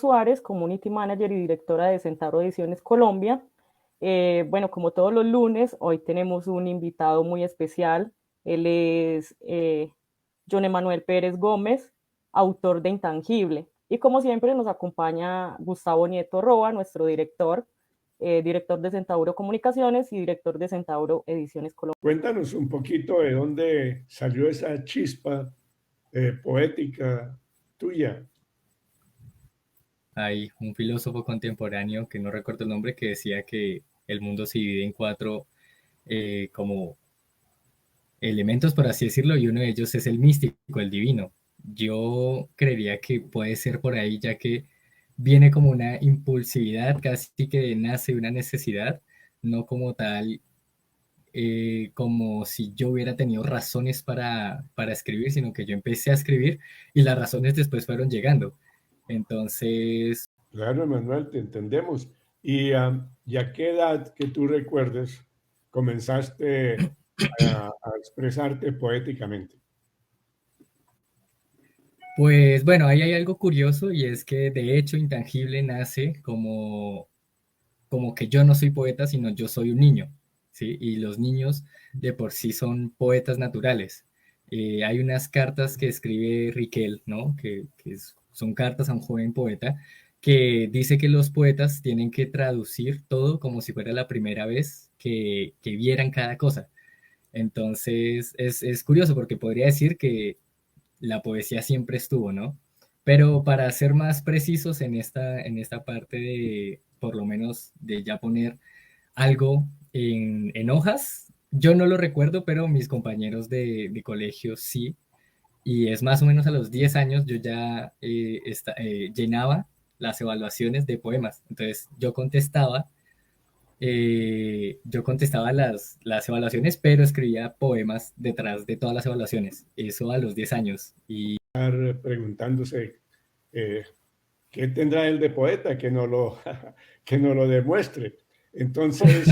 Suárez, Community Manager y directora de Centauro Ediciones Colombia. Bueno, como todos los lunes, hoy tenemos un invitado muy especial. Él es John Emanuel Pérez Gómez, autor de Intangible. Y como siempre nos acompaña Gustavo Nieto Roa, nuestro director, director de Centauro Comunicaciones y director de Centauro Ediciones Colombia. Cuéntanos un poquito de dónde salió esa chispa poética tuya. Hay un filósofo contemporáneo, que no recuerdo el nombre, que decía que el mundo se divide en cuatro como elementos, por así decirlo, y uno de ellos es el místico, el divino. Yo creería que puede ser por ahí, ya que viene como una impulsividad, casi que nace de una necesidad, no como tal, como si yo hubiera tenido razones para escribir, sino que yo empecé a escribir y las razones después fueron llegando. Entonces, Claro, Manuel, te entendemos. ¿Y a qué edad que tú recuerdes comenzaste a expresarte poéticamente? pues bueno, ahí hay algo curioso y es que de hecho Intangible nace como que yo no soy poeta, sino yo soy un niño, ¿sí? Y los niños de por sí son poetas naturales. Hay unas cartas que escribe Riquel, ¿no? Son cartas a un joven poeta que dice que los poetas tienen que traducir todo como si fuera la primera vez que vieran cada cosa. Entonces es curioso porque podría decir que la poesía siempre estuvo, ¿no? Pero para ser más precisos en esta parte de, por lo menos, de ya poner algo en hojas, yo no lo recuerdo, pero mis compañeros de colegio sí. Y es más o menos a los 10 años yo ya llenaba las evaluaciones de poemas. Entonces yo contestaba las evaluaciones, pero escribía poemas detrás de todas las evaluaciones. Eso a los 10 años. Y Preguntándose eh, qué tendrá él de poeta que no lo, que no lo demuestre. Entonces,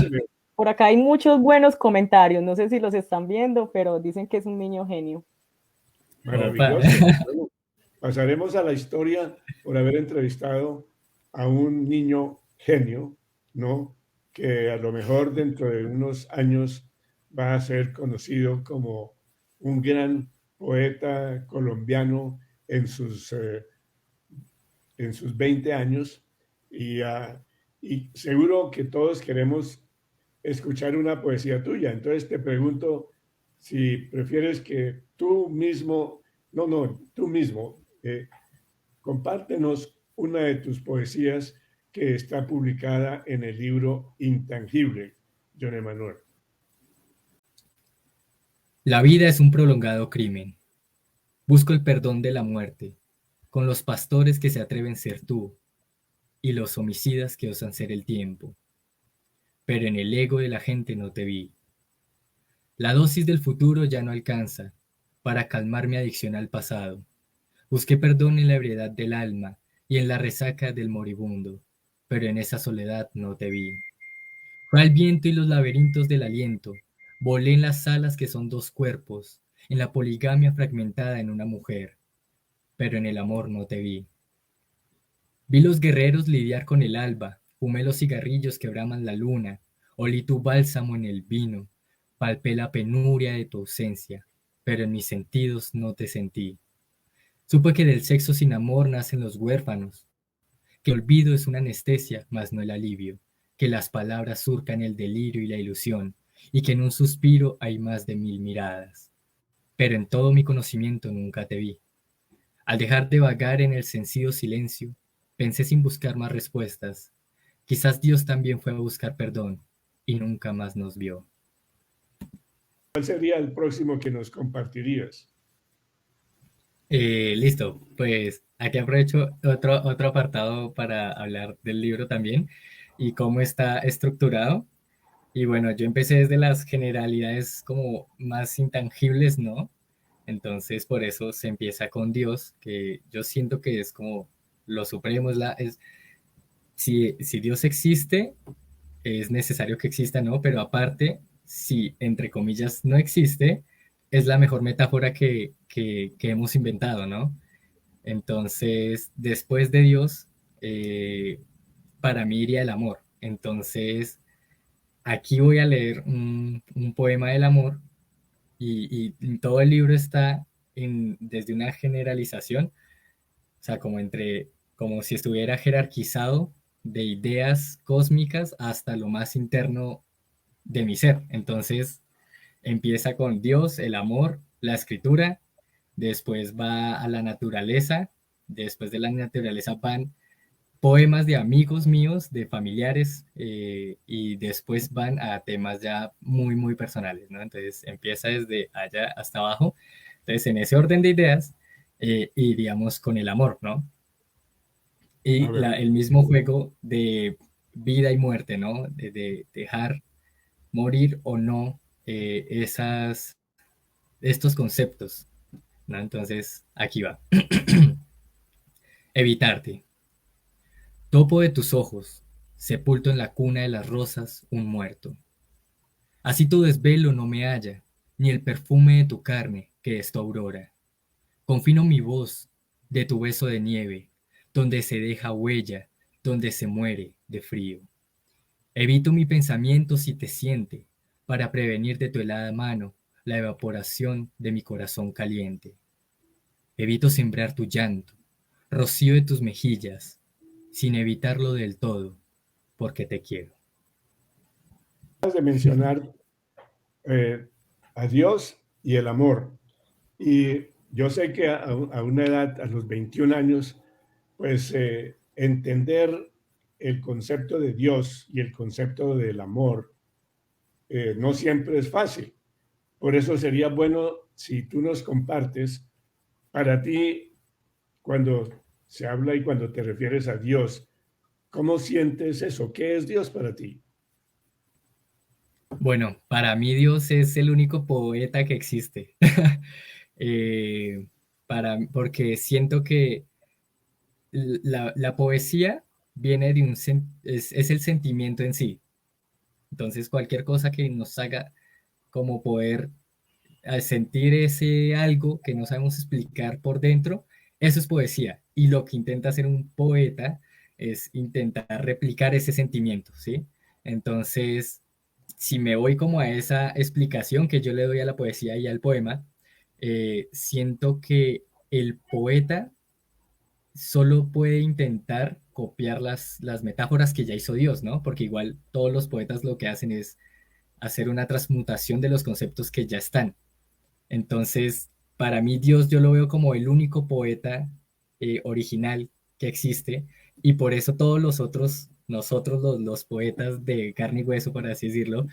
Por acá hay muchos buenos comentarios, no sé si los están viendo, pero dicen que es un niño genio. opa. maravilloso. Bueno, pasaremos a la historia por haber entrevistado a un niño genio, ¿no? Que a lo mejor dentro de unos años va a ser conocido como un gran poeta colombiano en sus 20 años y seguro que todos queremos escuchar una poesía tuya. Entonces te pregunto si prefieres que tú mismo, no, tú mismo, compártenos una de tus poesías que está publicada en el libro Intangible, John Emanuel. La vida es un prolongado crimen. Busco el perdón de la muerte, con los pastores que se atreven a ser tú, y los homicidas que osan ser el tiempo. Pero en el ego de la gente no te vi. La dosis del futuro ya no alcanza para calmar mi adicción al pasado. Busqué perdón en la ebriedad del alma y en la resaca del moribundo, pero en esa soledad no te vi. Fue al viento y los laberintos del aliento. Volé en las alas que son dos cuerpos, en la poligamia fragmentada en una mujer, pero en el amor no te vi. Vi los guerreros lidiar con el alba, fumé los cigarrillos que braman la luna, olí tu bálsamo en el vino, palpé la penuria de tu ausencia, pero en mis sentidos no te sentí. Supe que del sexo sin amor nacen los huérfanos, que el olvido es una anestesia, mas no el alivio, que las palabras surcan el delirio y la ilusión, y que en un suspiro hay más de 1000 miradas. Pero en todo mi conocimiento nunca te vi. Al dejar de vagar en el sencillo silencio, pensé sin buscar más respuestas. Quizás Dios también fue a buscar perdón y nunca más nos vio. ¿Cuál sería el próximo que nos compartirías? Listo, pues aquí aprovecho otro apartado para hablar del libro también y cómo está estructurado. Y bueno, yo empecé desde las generalidades como más intangibles, ¿no? Entonces por eso se empieza con Dios, que yo siento que es como lo supremo, si Dios existe, es necesario que exista, ¿no? Pero aparte, si entre comillas no existe, es la mejor metáfora que hemos inventado, ¿no? Entonces, después de Dios, para mí iría el amor. Entonces, aquí voy a leer un poema del amor y todo el libro está desde una generalización, o sea, como si estuviera jerarquizado de ideas cósmicas hasta lo más interno de mi ser. Entonces, empieza con Dios, el amor, la escritura, después va a la naturaleza, después de la naturaleza van poemas de amigos míos, de familiares, y después van a temas ya muy, muy personales, ¿no? Entonces empieza desde allá hasta abajo. Entonces, en ese orden de ideas, iríamos con el amor, ¿no? A Y ver, el mismo juego de vida y muerte, ¿no? De dejar morir o no estos conceptos, ¿no? Entonces, aquí va. Evitarte. Topo de tus ojos, sepulto en la cuna de las rosas, un muerto. Así tu desvelo no me halla, ni el perfume de tu carne, que es tu aurora. Confino mi voz de tu beso de nieve, donde se deja huella, donde se muere de frío. Evito mi pensamiento si te siente, para prevenir de tu helada mano la evaporación de mi corazón caliente. Evito sembrar tu llanto, rocío de tus mejillas, sin evitarlo del todo, porque te quiero. acabas de mencionar a Dios y el amor. Y yo sé que a una edad, a los 21 años, pues entender el concepto de Dios y el concepto del amor no siempre es fácil. Por eso sería bueno si tú nos compartes para ti cuando se habla y cuando te refieres a Dios, ¿cómo sientes eso? ¿Qué es Dios para ti? Bueno, para mí Dios es el único poeta que existe. Eh, porque siento que la poesía viene de es el sentimiento en sí. Entonces, cualquier cosa que nos haga como poder sentir ese algo que no sabemos explicar por dentro, eso es poesía. Y lo que intenta hacer un poeta es intentar replicar ese sentimiento, ¿sí? Entonces, si me voy como a esa explicación que yo le doy a la poesía y al poema, siento que el poeta solo puede intentar copiar las metáforas que ya hizo Dios, ¿no? Porque igual todos los poetas lo que hacen es hacer una transmutación de los conceptos que ya están. Entonces, para mí Dios yo lo veo como el único poeta original que existe y por eso todos los otros, nosotros los poetas de carne y hueso, por así decirlo,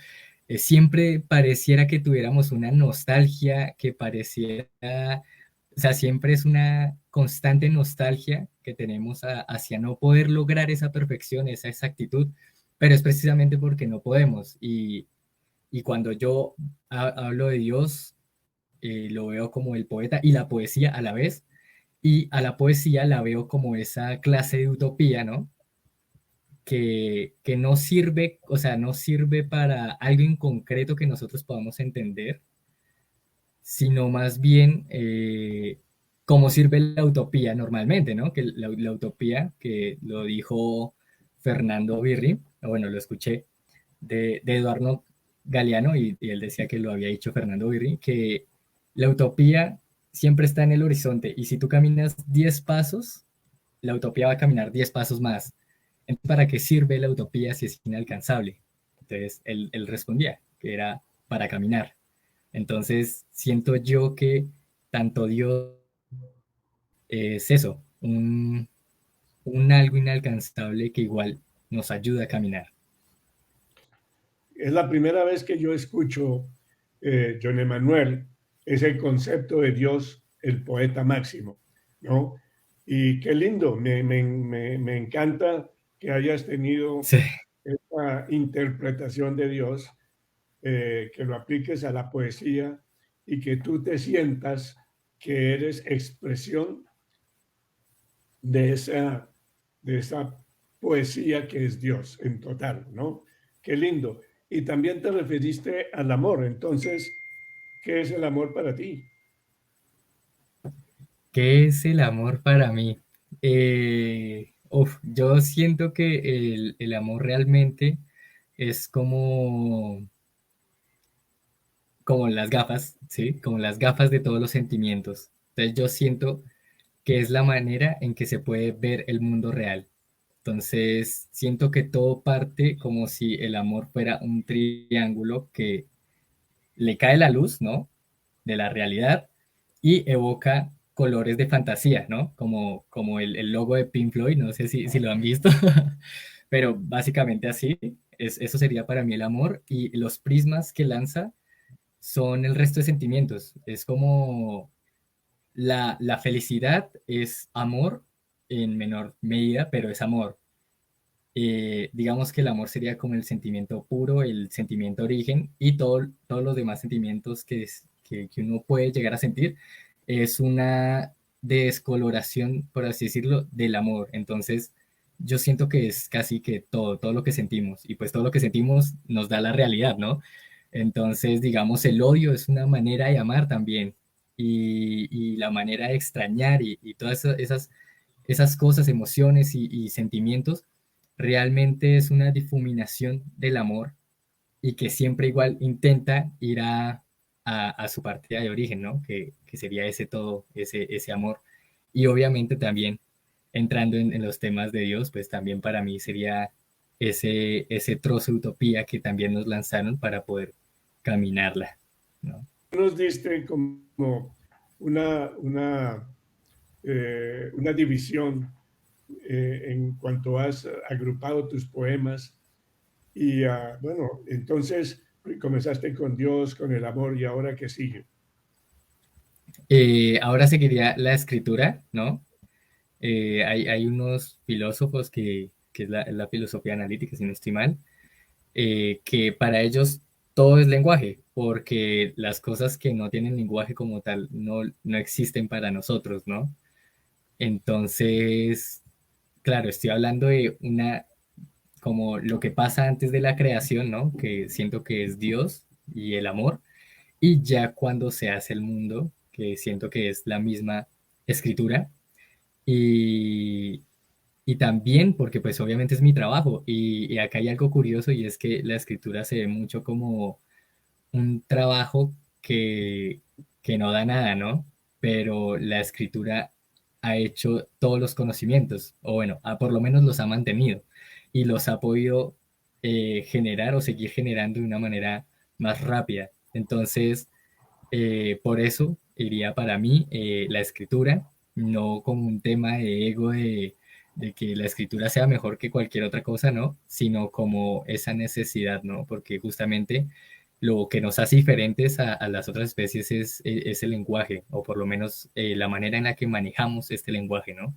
siempre pareciera que tuviéramos una nostalgia, que pareciera, o sea, siempre es una constante nostalgia que tenemos hacia no poder lograr esa perfección, esa exactitud, pero es precisamente porque no podemos. Y cuando yo hablo de Dios, lo veo como el poeta y la poesía a la vez, y a la poesía la veo como esa clase de utopía, ¿no? Que no sirve, o sea, no sirve para algo en concreto que nosotros podamos entender, sino más bien cómo sirve la utopía normalmente, ¿no? Que la utopía, que lo dijo Fernando Birri, o bueno, lo escuché de Eduardo Galeano y él decía que lo había dicho Fernando Birri, que la utopía siempre está en el horizonte y si tú caminas 10 pasos, la utopía va a caminar 10 pasos más. Entonces, ¿para qué sirve la utopía si es inalcanzable? Entonces él respondía que era para caminar. Entonces siento yo que tanto Dios es eso, un algo inalcanzable que igual nos ayuda a caminar. Es la primera vez que yo escucho, John Emanuel, ese concepto de Dios, el poeta máximo, ¿no? Y qué lindo, me encanta que hayas tenido Sí. esta interpretación de Dios, que lo apliques a la poesía y que tú te sientas que eres expresión de de esa poesía que es Dios en total, ¿no? Qué lindo. Y también te referiste al amor. Entonces, ¿qué es el amor para ti? ¿Qué es el amor para mí? Uf, yo siento que el amor realmente es como las gafas, ¿sí? Como las gafas de todos los sentimientos. Entonces yo siento que es la manera en que se puede ver el mundo real. Entonces siento que todo parte como si el amor fuera un triángulo que le cae la luz, ¿no? De la realidad y evoca colores de fantasía, ¿no? Como el logo de Pink Floyd, no sé si lo han visto, pero básicamente así, eso sería para mí el amor y los prismas que lanza son el resto de sentimientos. Es como la felicidad es amor en menor medida, pero es amor. Digamos que el amor sería como el sentimiento puro, el sentimiento origen y todos los demás sentimientos que uno puede llegar a sentir es una descoloración, por así decirlo, del amor. Entonces, yo siento que es casi que todo lo que sentimos y pues todo lo que sentimos nos da la realidad, ¿no? Entonces, digamos, el odio es una manera de amar también y la manera de extrañar y todas esas cosas, emociones y sentimientos realmente es una difuminación del amor y que siempre igual intenta ir a su partida de origen, ¿no? Que sería ese todo, ese amor. Y obviamente también entrando en los temas de Dios, pues también para mí sería ese trozo de utopía que también nos lanzaron para poder caminarla, ¿no? Nos diste como una, una división en cuanto has agrupado tus poemas y bueno, entonces comenzaste con Dios, con el amor y ahora ¿qué sigue? Ahora seguiría la escritura, ¿no? Hay unos filósofos que es la filosofía analítica, si no estoy mal, que para ellos todo es lenguaje, porque las cosas que no tienen lenguaje como tal no existen para nosotros, ¿no? Entonces, claro, estoy hablando de como lo que pasa antes de la creación, ¿no? Que siento que es Dios y el amor, y ya cuando se hace el mundo, que siento que es la misma escritura, y, y también porque pues obviamente es mi trabajo y acá hay algo curioso y es que la escritura se ve mucho como un trabajo que, que no da nada, ¿no? Pero la escritura ha hecho todos los conocimientos, o bueno, por lo menos los ha mantenido y los ha podido generar o seguir generando de una manera más rápida. Entonces, por eso iría para mí la escritura, no como un tema de ego de que la escritura sea mejor que cualquier otra cosa, ¿no? Sino como esa necesidad, ¿no? Porque justamente lo que nos hace diferentes a las otras especies es el lenguaje, o por lo menos la manera en la que manejamos este lenguaje, ¿no?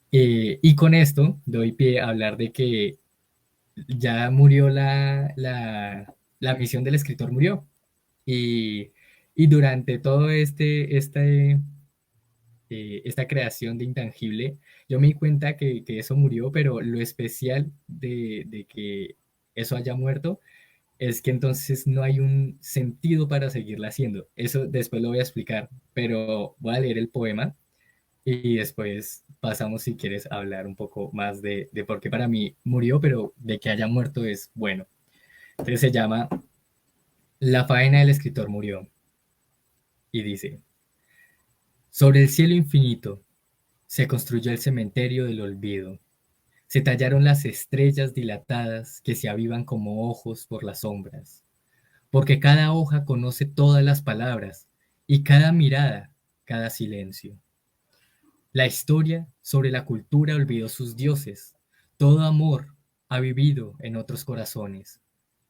Y con esto doy pie a hablar de que ya murió la misión del escritor, murió. Y, y durante todo esta creación de intangible, yo me di cuenta que eso murió, pero lo especial de que eso haya muerto es que entonces no hay un sentido para seguirla haciendo. Eso después lo voy a explicar, pero voy a leer el poema y después pasamos, si quieres, a hablar un poco más de por qué para mí murió, pero de que haya muerto es bueno. Entonces se llama La faena del escritor murió y dice, sobre el cielo infinito se construyó el cementerio del olvido. Se tallaron las estrellas dilatadas que se avivan como ojos por las sombras, porque cada hoja conoce todas las palabras y cada mirada, cada silencio. La historia sobre la cultura olvidó sus dioses. Todo amor ha vivido en otros corazones.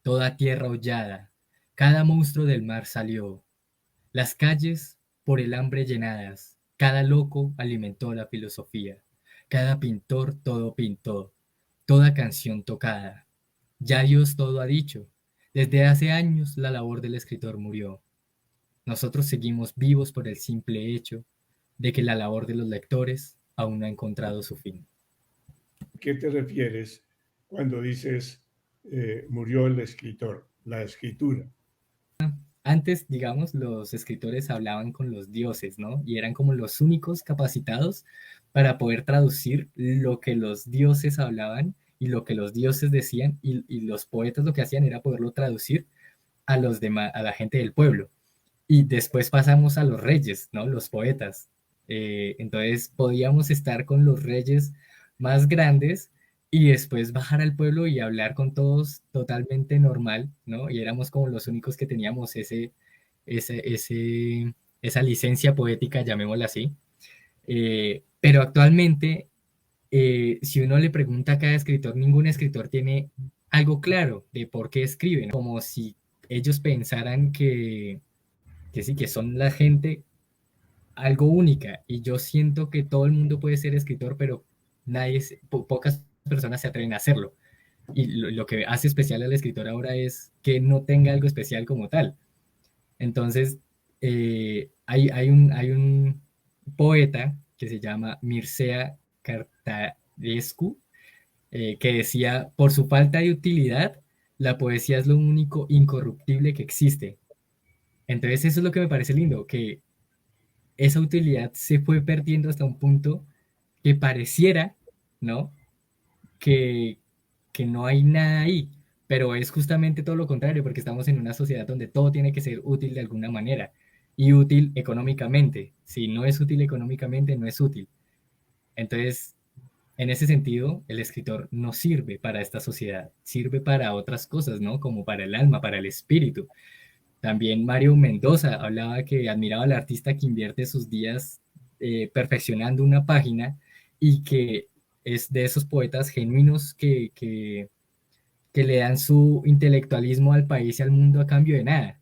Toda tierra hollada, cada monstruo del mar salió. Las calles por el hambre llenadas, cada loco alimentó la filosofía, cada pintor todo pintó, toda canción tocada. Ya Dios todo ha dicho, desde hace años la labor del escritor murió. Nosotros seguimos vivos por el simple hecho de que la labor de los lectores aún no ha encontrado su fin. ¿Qué te refieres cuando dices murió el escritor, la escritura? antes, digamos, los escritores hablaban con los dioses, ¿no? Y eran como los únicos capacitados para poder traducir lo que los dioses hablaban y lo que los dioses decían, y los poetas lo que hacían era poderlo traducir a los demás, a la gente del pueblo. Y después pasamos a los reyes, ¿no? Los poetas. Entonces podíamos estar con los reyes más grandes y después bajar al pueblo y hablar con todos totalmente normal, ¿no? Y éramos como los únicos que teníamos esa licencia poética, llamémosla así. Pero actualmente, si uno le pregunta a cada escritor, ningún escritor tiene algo claro de por qué escriben, como si ellos pensaran que sí, que son la gente algo única. Y yo siento que todo el mundo puede ser escritor, pero pocas personas se atreven a hacerlo. Y lo que hace especial al escritor ahora es que no tenga algo especial como tal. Entonces, hay un poeta que se llama Mircea Cartarescu, que decía, por su falta de utilidad, la poesía es lo único incorruptible que existe. Entonces, eso es lo que me parece lindo, que esa utilidad se fue perdiendo hasta un punto que pareciera, ¿no? Que, que no hay nada ahí, pero es justamente todo lo contrario, porque estamos en una sociedad donde todo tiene que ser útil de alguna manera y útil económicamente. Si no es útil económicamente, no es útil. Entonces, en ese sentido, el escritor no sirve para esta sociedad, sirve para otras cosas, ¿no? Como para el alma, para el espíritu. También Mario Mendoza hablaba que admiraba al artista que invierte sus días perfeccionando una página y que es de esos poetas genuinos que le dan su intelectualismo al país y al mundo a cambio de nada.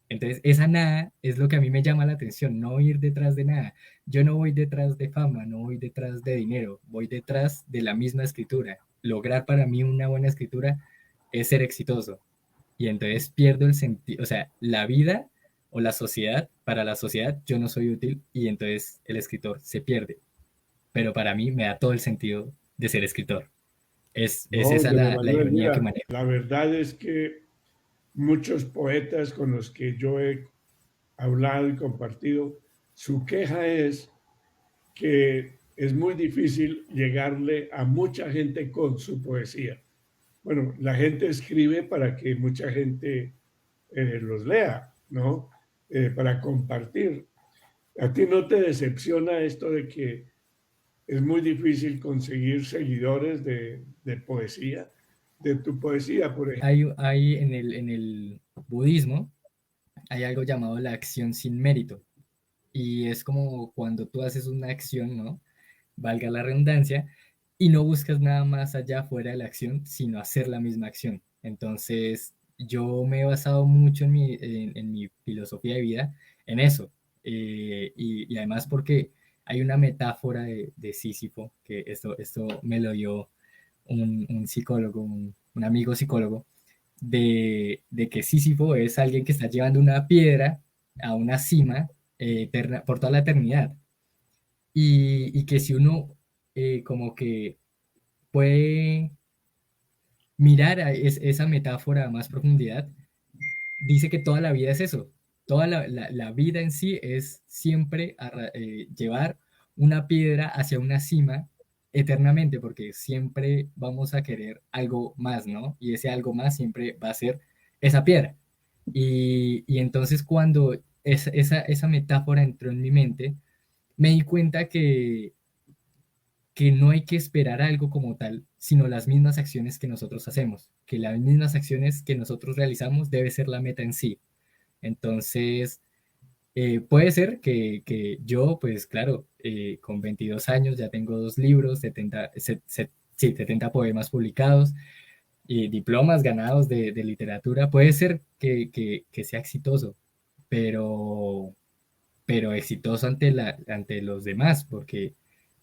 Entonces, esa nada es lo que a mí me llama la atención, no ir detrás de nada. Yo no voy detrás de fama, no voy detrás de dinero, voy detrás de la misma escritura. Lograr para mí una buena escritura es ser exitoso. Y entonces pierdo el sentido, o sea, la vida o la sociedad, para la sociedad yo no soy útil y entonces el escritor se pierde. Pero para mí me da todo el sentido de ser escritor. Es No, esa don la Emanuel, ironía que mira, manejo. la verdad es que muchos poetas con los que yo he hablado y compartido, su queja es que es muy difícil llegarle a mucha gente con su poesía. Bueno, la gente escribe para que mucha gente los lea, ¿no? Para compartir. ¿A ti no te decepciona esto de que es muy difícil conseguir seguidores de poesía, de tu poesía, por ejemplo? Hay en el budismo, hay algo llamado la acción sin mérito. Y es como cuando tú haces una acción, ¿no? Valga la redundancia, y no buscas nada más allá fuera de la acción, sino hacer la misma acción. Entonces, yo me he basado mucho en mi filosofía de vida en eso. Y además porque hay una metáfora de Sísifo, que esto me lo dio un psicólogo, un amigo psicólogo, de que Sísifo es alguien que está llevando una piedra a una cima eterna, por toda la eternidad. Y que si uno como que puede mirar esa metáfora a más profundidad, dice que toda la vida es eso. Toda la vida en sí es siempre llevar una piedra hacia una cima eternamente, porque siempre vamos a querer algo más, ¿no? Y ese algo más siempre va a ser esa piedra. Y entonces cuando esa metáfora entró en mi mente, me di cuenta que no hay que esperar algo como tal, sino las mismas acciones que nosotros hacemos, que las mismas acciones que nosotros realizamos debe ser la meta en sí. Entonces, puede ser que yo, pues claro, con 22 años ya tengo 2 libros, 70 poemas publicados y diplomas ganados de literatura. Puede ser que sea exitoso, pero, pero exitoso ante los demás, porque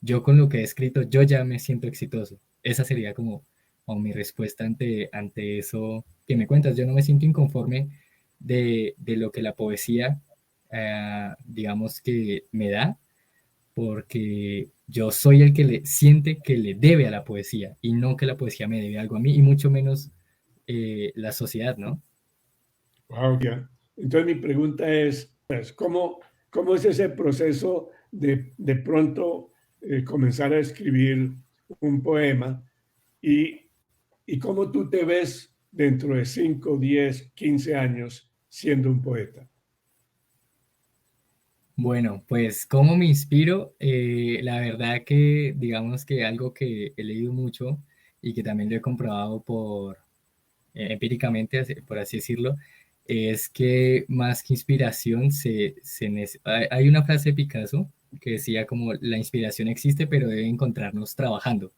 yo con lo que he escrito, yo ya me siento exitoso. Esa sería como mi respuesta ante eso que me cuentas. Yo no me siento inconforme de lo que la poesía, digamos que me da, porque yo soy el que le siente que le debe a la poesía y no que la poesía me debe algo a mí y mucho menos la sociedad, ¿no? Wow, ya. Entonces mi pregunta es, pues, ¿cómo es ese proceso de pronto comenzar a escribir un poema y cómo tú te ves dentro de 5, 10, 15 años siendo un poeta? Bueno, pues ¿cómo me inspiro? La verdad que digamos que algo que he leído mucho y que también lo he comprobado empíricamente, por así decirlo, es que más que inspiración hay una frase de Picasso que decía como la inspiración existe pero debe encontrarnos trabajando.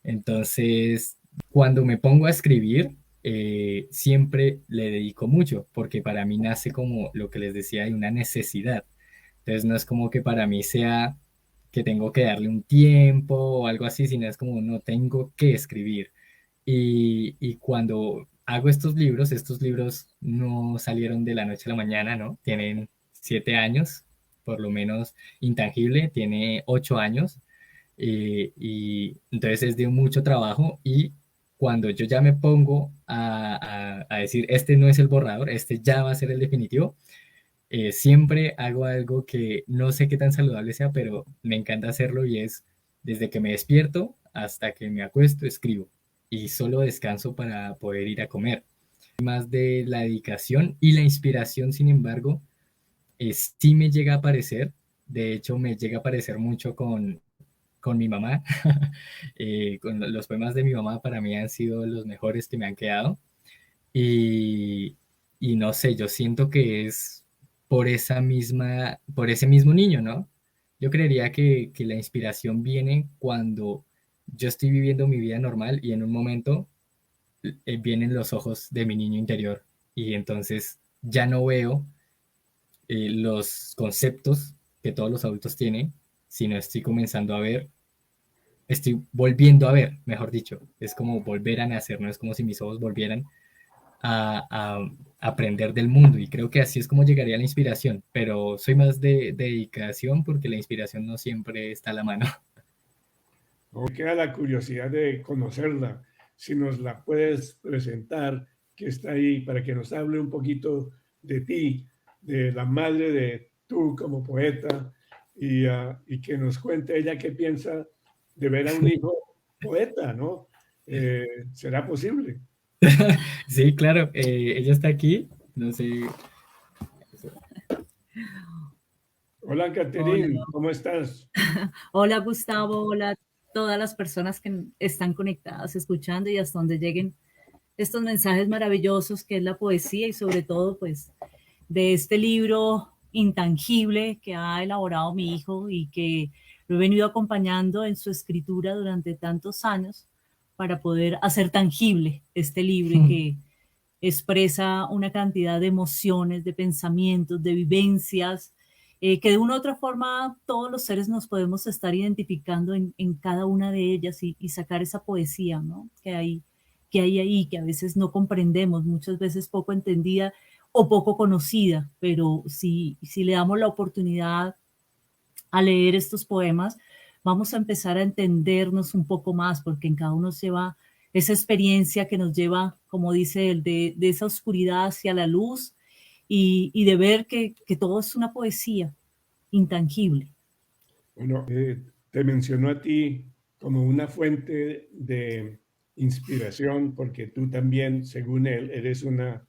Entonces, cuando me pongo a escribir, siempre le dedico mucho porque para mí nace como lo que les decía de una necesidad. Entonces no es como que para mí sea que tengo que darle un tiempo o algo así, sino es como no tengo que escribir. Y cuando hago estos libros no salieron de la noche a la mañana, ¿no? Tienen 7 años, por lo menos Intangible tiene 8 años, y entonces es de mucho trabajo y cuando yo ya me pongo a decir, este no es el borrador, este ya va a ser el definitivo, siempre hago algo que no sé qué tan saludable sea, pero me encanta hacerlo y es desde que me despierto hasta que me acuesto, escribo y solo descanso para poder ir a comer. Más de la dedicación y la inspiración, sin embargo, sí me llega a aparecer. De hecho, me llega a aparecer mucho con mi mamá. Con los poemas de mi mamá para mí han sido los mejores que me han quedado. Y, y no sé, yo siento que es por ese mismo niño, ¿no? Yo creería que la inspiración viene cuando yo estoy viviendo mi vida normal y en un momento vienen los ojos de mi niño interior y entonces ya no veo los conceptos que todos los adultos tienen, sino estoy comenzando a ver, estoy volviendo a ver, mejor dicho, es como volver a nacer, no es como si mis ojos volvieran a aprender del mundo y creo que así es como llegaría la inspiración, pero soy más de dedicación porque la inspiración no siempre está a la mano. Me queda la curiosidad de conocerla. Si nos la puedes presentar, que está ahí, para que nos hable un poquito de ti, de la madre de tú como poeta, y que nos cuente ella qué piensa de ver a un hijo poeta, ¿no? ¿Será posible? Sí, claro, ella está aquí, no sé. Hola, Hola, Caterín, ¿cómo estás? hola Gustavo, hola a todas las personas que están conectadas, escuchando y hasta donde lleguen estos mensajes maravillosos que es la poesía y sobre todo pues de este libro intangible que ha elaborado mi hijo y que lo he venido acompañando en su escritura durante tantos años para poder hacer tangible este libro que expresa una cantidad de emociones, de pensamientos, de vivencias, que de una u otra forma todos los seres nos podemos estar identificando en cada una de ellas y sacar esa poesía, ¿no? Que hay ahí, que a veces no comprendemos, muchas veces poco entendida o poco conocida, pero si le damos la oportunidad a leer estos poemas, vamos a empezar a entendernos un poco más, porque en cada uno se va esa experiencia que nos lleva, como dice él, de esa oscuridad hacia la luz y de ver que todo es una poesía intangible. Bueno, te mencionó a ti como una fuente de inspiración porque tú también, según él, eres una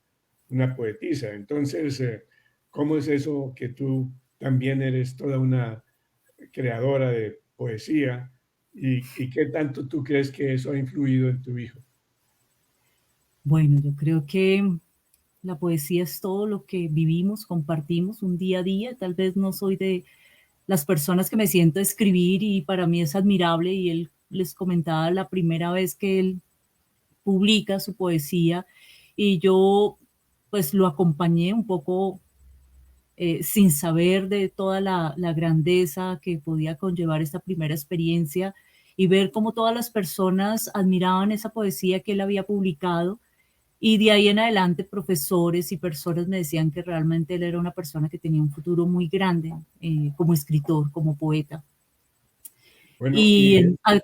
poetisa. Entonces, ¿cómo es eso que tú también eres toda una creadora de poesía y qué tanto tú crees que eso ha influido en tu hijo? Bueno, yo creo que la poesía es todo lo que vivimos, compartimos un día a día. Tal vez no soy de las personas que me siento a escribir y para mí es admirable y él les comentaba la primera vez que él publica su poesía y yo pues lo acompañé un poco sin saber de toda la grandeza que podía conllevar esta primera experiencia y ver cómo todas las personas admiraban esa poesía que él había publicado y de ahí en adelante profesores y personas me decían que realmente él era una persona que tenía un futuro muy grande como escritor, como poeta. Bueno, Y y a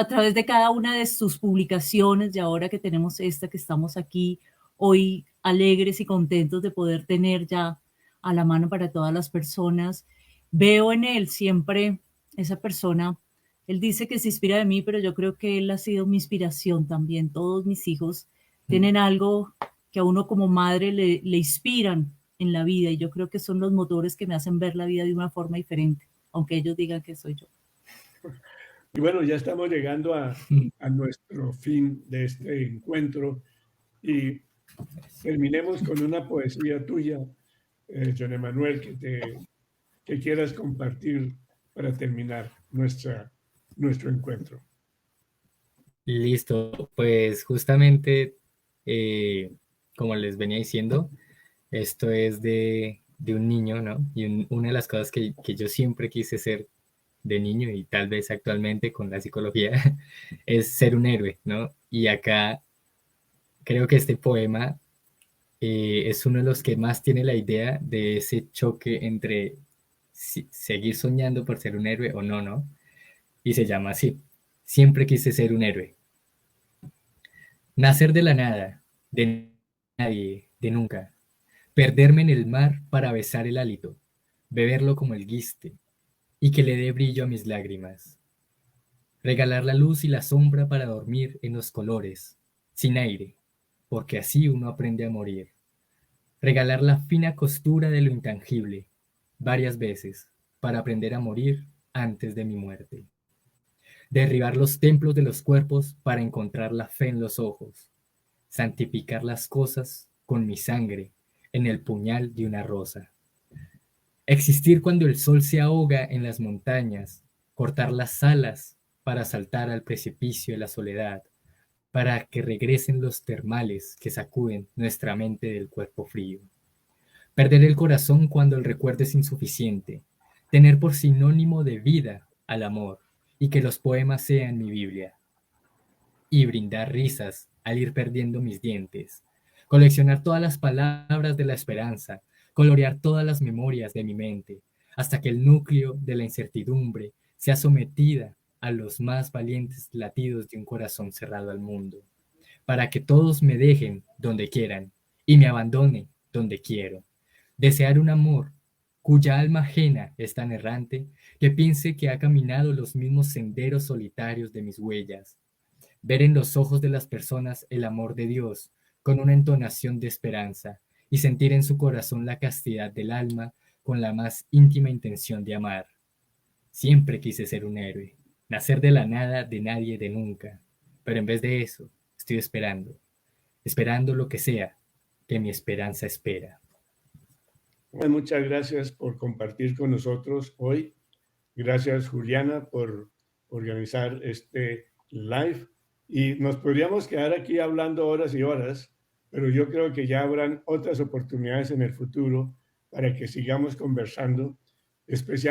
través de cada una de sus publicaciones, y ahora que tenemos esta, que estamos aquí hoy alegres y contentos de poder tener ya a la mano para todas las personas. Veo en él siempre esa persona. Él dice que se inspira de mí, pero yo creo que él ha sido mi inspiración también. Todos mis hijos tienen algo que a uno como madre le inspiran en la vida, y yo creo que son los motores que me hacen ver la vida de una forma diferente, aunque ellos digan que soy yo. Y bueno, ya estamos llegando a nuestro fin de este encuentro y terminemos con una poesía tuya, John Emanuel, que quieras compartir para terminar nuestro encuentro. Listo, pues justamente, como les venía diciendo, esto es de un niño, ¿no? Y una de las cosas que yo siempre quise ser de niño y tal vez actualmente con la psicología es ser un héroe, ¿no? Y acá creo que este poema es uno de los que más tiene la idea de ese choque entre seguir soñando por ser un héroe o no, ¿no? Y se llama así: siempre quise ser un héroe. Nacer de la nada, de nadie, de nunca. Perderme en el mar para besar el hálito, beberlo como el guiste, y que le dé brillo a mis lágrimas. Regalar la luz y la sombra para dormir en los colores, sin aire, porque así uno aprende a morir. Regalar la fina costura de lo intangible, varias veces, para aprender a morir antes de mi muerte. Derribar los templos de los cuerpos para encontrar la fe en los ojos. Santificar las cosas con mi sangre en el puñal de una rosa. Existir cuando el sol se ahoga en las montañas, cortar las alas para saltar al precipicio de la soledad, para que regresen los termales que sacuden nuestra mente del cuerpo frío. Perder el corazón cuando el recuerdo es insuficiente, tener por sinónimo de vida al amor y que los poemas sean mi Biblia. Y brindar risas al ir perdiendo mis dientes, coleccionar todas las palabras de la esperanza, colorear todas las memorias de mi mente, hasta que el núcleo de la incertidumbre sea sometida a los más valientes latidos de un corazón cerrado al mundo, para que todos me dejen donde quieran y me abandone donde quiero. Desear un amor cuya alma ajena es tan errante que piense que ha caminado los mismos senderos solitarios de mis huellas. Ver en los ojos de las personas el amor de Dios con una entonación de esperanza y sentir en su corazón la castidad del alma con la más íntima intención de amar. Siempre quise ser un héroe, nacer de la nada, de nadie, de nunca, pero en vez de eso, estoy esperando lo que sea que mi esperanza espera. Bueno, muchas gracias por compartir con nosotros hoy. Gracias, Juliana, por organizar este live. Y nos podríamos quedar aquí hablando horas y horas, pero yo creo que ya habrán otras oportunidades en el futuro para que sigamos conversando, especialmente